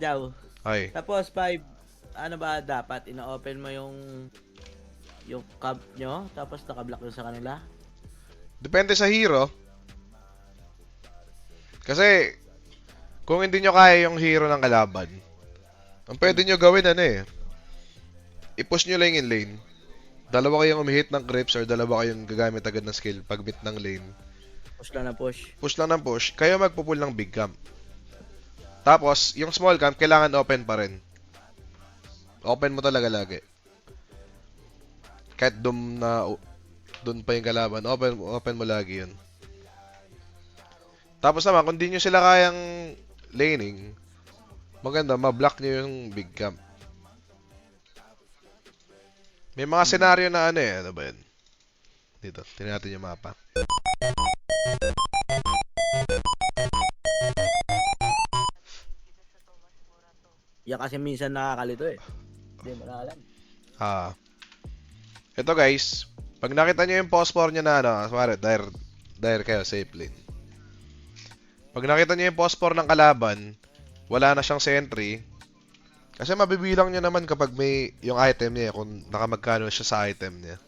Jaw. Ay. Tapos 5, ano ba dapat ino-open mo yung cab nyo tapos naka-block yun sa kanila? Depende sa hero. Kasi, kung hindi nyo kaya yung hero ng kalaban, ang pwede nyo gawin i-push nyo lang yung lane. Dalawa kayong umihit ng creeps or dalawa kayong gagamit agad ng skill pag bit ng lane. Push lang na push. Push lang ng push, kayo magpupull ng big camp. Tapos, yung small camp, kailangan open pa rin. Open mo talaga lagi. Kahit dun pa yung kalaban, open mo lagi yun. Tapos naman, kung di nyo sila kayang laning, maganda, ma-block nyo yung big camp. May mga senaryo na ano ba yun? Dito, tingnan natin yung mapa. Yan kasi minsan nakakalito eh. Hindi mo na alam. Ito guys, pag nakita nyo yung phosphor nyo na sorry, dire kayo, safe lane. Pag nakita nyo yung phosphor ng kalaban, wala na siyang sentry. Kasi mabibilang nyo naman kapag may yung item niya, kung nakamagkano siya sa item niya.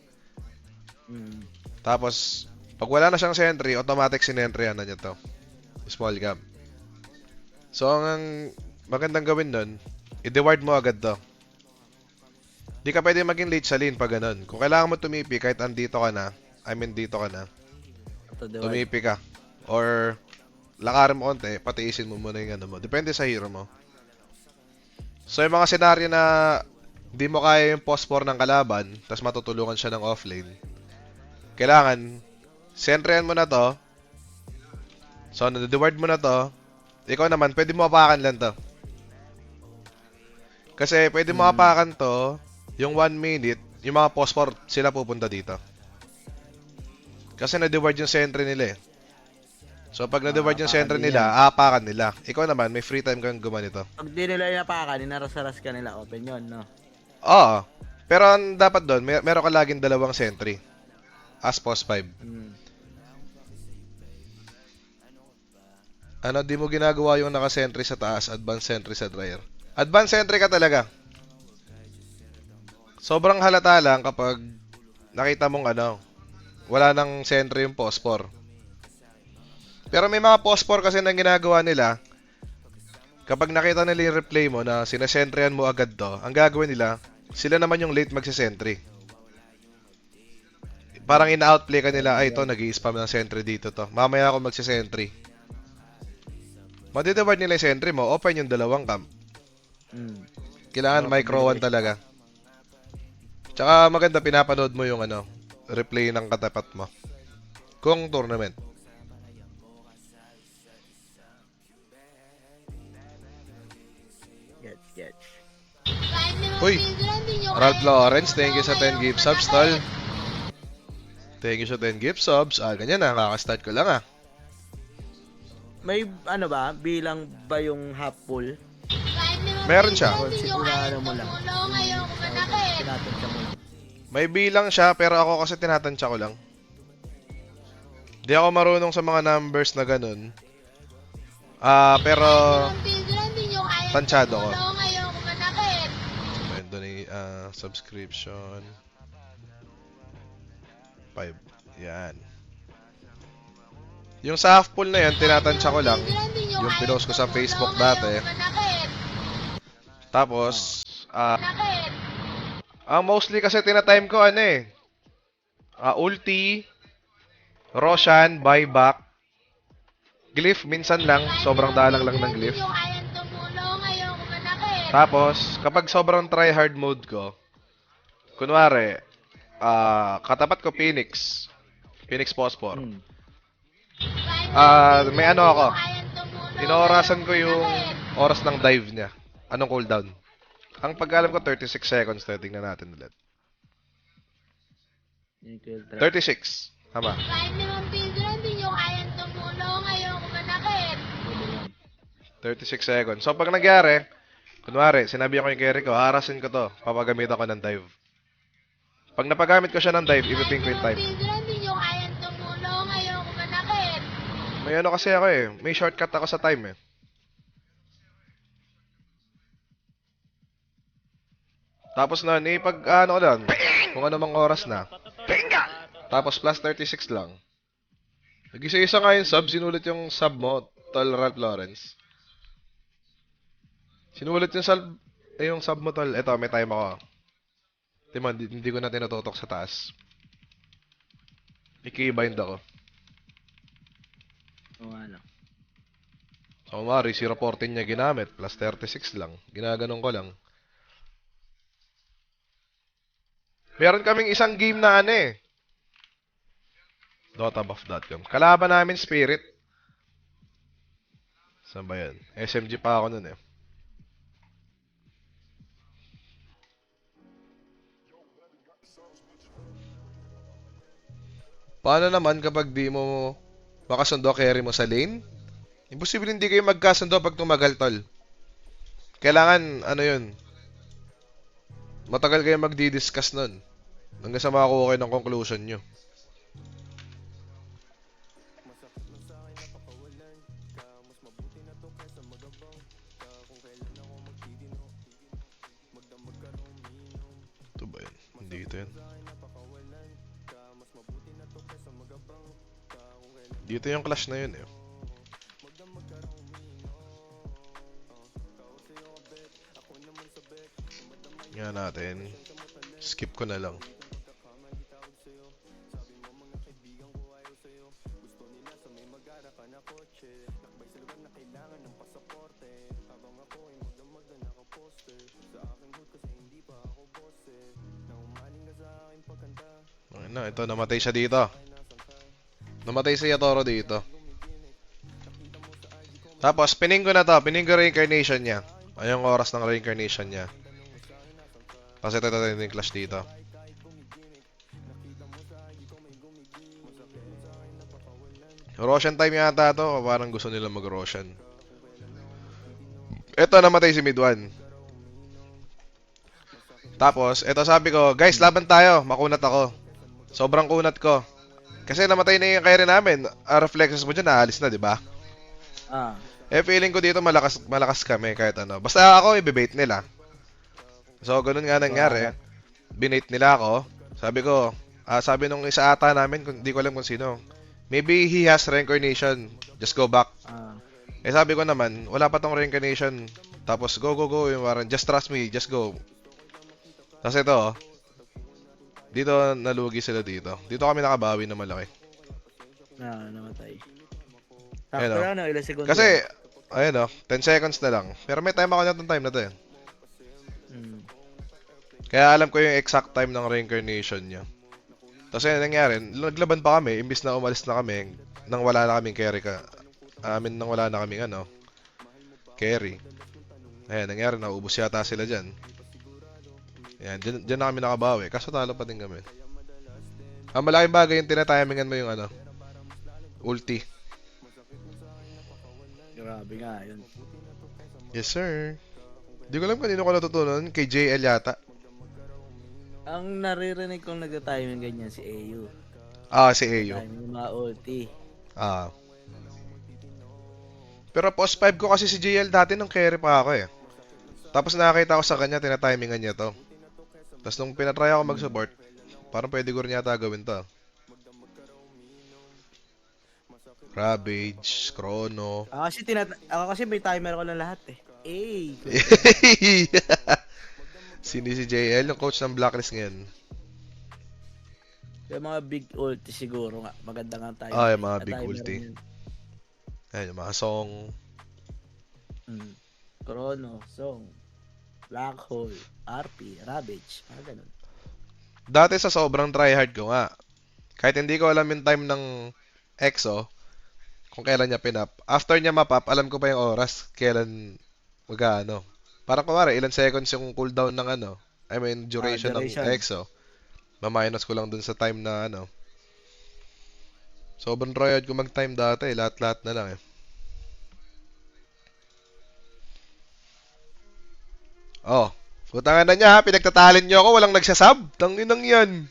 Tapos, pag wala na siyang sentry, automatic sinentryan na niya to. Small camp. So, ang magandang gawin nun, i-deward mo agad to. Di ka pwede maging late sa lane pag ganun. Kung kailangan mo tumipi kahit andito ka na, dito ka na, tumipi ka. Or, lakarin mo konti, patiisin mo muna yung ano mo. Depende sa hero mo. So, yung mga senaryo na hindi mo kaya yung phosphor ng kalaban, tapos matutulungan siya ng offlane, kailangan, sentryan mo na to. So, na-deward mo na to. Ikaw naman, pwede mo apakan lang to. Kasi, pwede mo apakan to, yung 1 minute, yung mga phosphor, sila pupunta dito. Kasi na-deward yung sentry nila eh. So, pag na-deward yung sentry nila, aapakan nila. Ikaw naman, may free time kang gumanito. Pag di nila inapakan, inaras-aras ka nila, open yun, no? Oo. Pero ang dapat doon, meron ka laging dalawang sentry. As post 5. Ano, di mo ginagawa yung naka-sentry sa taas, advanced sentry sa dryer. Advanced sentry ka talaga. Sobrang halata lang kapag nakita mong wala nang sentry yung phosphor. Pero may mga phosphor kasi nang ginagawa nila, kapag nakita nila yung replay mo na sinesentryan mo agad to, ang gagawin nila, sila naman yung late magsisentry. Parang ina-outplay ka nila, ay ito, nag-i-spam ng sentry dito to. Mamaya ako magsisentry. Madideward nila yung sentry mo, open yung dalawang camp. Kailangan micro 1 talaga. Tsaka maganda, pinapanood mo yung replay ng katapat mo. Kung tournament. Gets. Uy! Ralph Lawrence, thank you sa 10 gift subs, tol. Thank you sa 10 gift subs. Ganyan na, kakastart ko lang May bilang ba yung half full? Meron siya. Sigurado mo lang. Tinatansya mo lang. May bilang siya, pero ako kasi tinatansya ko lang. Di ako marunong sa mga numbers na ganun. Pero tansyado ko. Subscription 5. Yan. Yung sa half full na yan, tinatansya ko lang. Yung pinost ko sa Facebook dati. Tapos, mostly kasi tinatime ko ulti, Roshan, buyback, glyph minsan lang, sobrang dalang lang ng glyph. Tapos, kapag sobrang tryhard mode ko, kunwari, katapat ko Phoenix Phosphor. May ako. Inoorasan ko yung oras ng dive niya. Anong cooldown? Ang pag-alam ko 36 seconds. Tingnan natin ulit. 36. Tama. 36 seconds. So pag nangyari, kunwari, sinabi ko yung carry ko, harasin ko to, papagamit ako ng dive. Pag napagamit ko siya ng dive, ipiping ko yung time. May kasi ako may shortcut ako sa time Tapos na, pag ano ko lang, kung ano mang oras na. Tapos plus 36 lang. Nag-isa-isa nga yung sub, sinulit yung sub mo, Tol Ralph Lawrence. Sinulit yung sub mo, Tol. Ito, may time ako. Tima, hindi ko na tinututok sa taas. I-keybind ako. O ano. So, Mari, 014 niya ginamit, plus 36 lang. Ginaganon ko lang. Meron kaming isang game na ano eh. Dotabuff.com. Kalaban namin Spirit. Saan ba yan? SMG pa ako nun eh. Paano naman kapag di mo makasundo carry mo sa lane? Imposible hindi kayo magkasundo pag tumagal, tol. Kailangan, ano yun, matagal kayo magdi-discuss nun. Hanggang sa makakuha kayo ng conclusion nyo. Ito ba yun? Hindi ito yun. Dito yung clash na yun eh. Nga natin. Skip ko na lang. Na, ito namatay siya dito. Namatay si Yatoro dito. Tapos pining ko na to, pining ko reincarnation niya. Ayong oras ng reincarnation niya. Kasi ito yung clash dito. Roshan time yata to, parang gusto nila mag-Roshan. Ito namatay si mid 1. Tapos, ito sabi ko, guys, laban tayo, makunat ako. Sobrang kunat ko. Kasi namatay na yung carry namin. Reflexes mo dyan, naalis na, di ba? Ah. Feeling ko dito malakas kami kahit ano. Basta ako, ibibait nila. So, ganun nga nangyari. Binate nila ako. Sabi nung isa ata namin, hindi ko alam kung sino. Maybe he has reincarnation. Just go back. Sabi ko naman, wala pa tong reincarnation. Tapos, go. Yung parang, just trust me, just go. Tapos ito, dito nalugi sila dito. Dito kami nakabawi na malaki. Namatay. Ayun, Takto na, ilang segundo. Kasi, ayun 10 seconds na lang. Pero may time ako na itong time na to eh. Kaya alam ko yung exact time ng reincarnation niya. Tapos yun nangyari, naglaban pa kami, imbis na umalis na kami, nang wala na kaming carry nang wala na kaming carry. Ayan, nangyari, naubos yata sila dyan. Ayan, dyan na kami nakabawi, kaso talo pa din kami. Ang malaking bagay yung tinatimingan mo yung ulti. Grabe nga yun. Yes sir. Di ko alam kanino ko natutunan, kay JL yata. Ang naririnig kong nagta-timing ganyan si AU. Si AU. Timing yung mga ulti. Pero post 5 ko kasi si JL dati nung carry pa ako eh. Tapos nakakita ko sa kanya, tinatimingan niya to. Tapos nung pinatry ako mag-support, parang pwede ko rin yata gawin to. Ravage, Chrono. Ako kasi may timer ko na lahat eh. Sino si JL, yung coach ng Blacklist ngayon? Yung mga big ulti siguro nga. Maganda nga tayo. Yung mga big ulti. Ayan, yung mga song. Chrono, Song, Black Hole, RP, Ravage, mga ganun. Dati sa sobrang tryhard ko nga, kahit hindi ko alam yung time ng EXO, kung kailan niya pinap. After niya mapap, alam ko pa yung oras, kailan magkano. Parang kumari, ilan seconds yung cooldown ng duration ng EXO. Ma-minus ko lang dun sa time na Sobrang tryhard ko mag-time dati, lahat-lahat na lang eh. Putangan na niya ha, pinagtatalin niyo ako, walang nagsasab. Tanginang yan.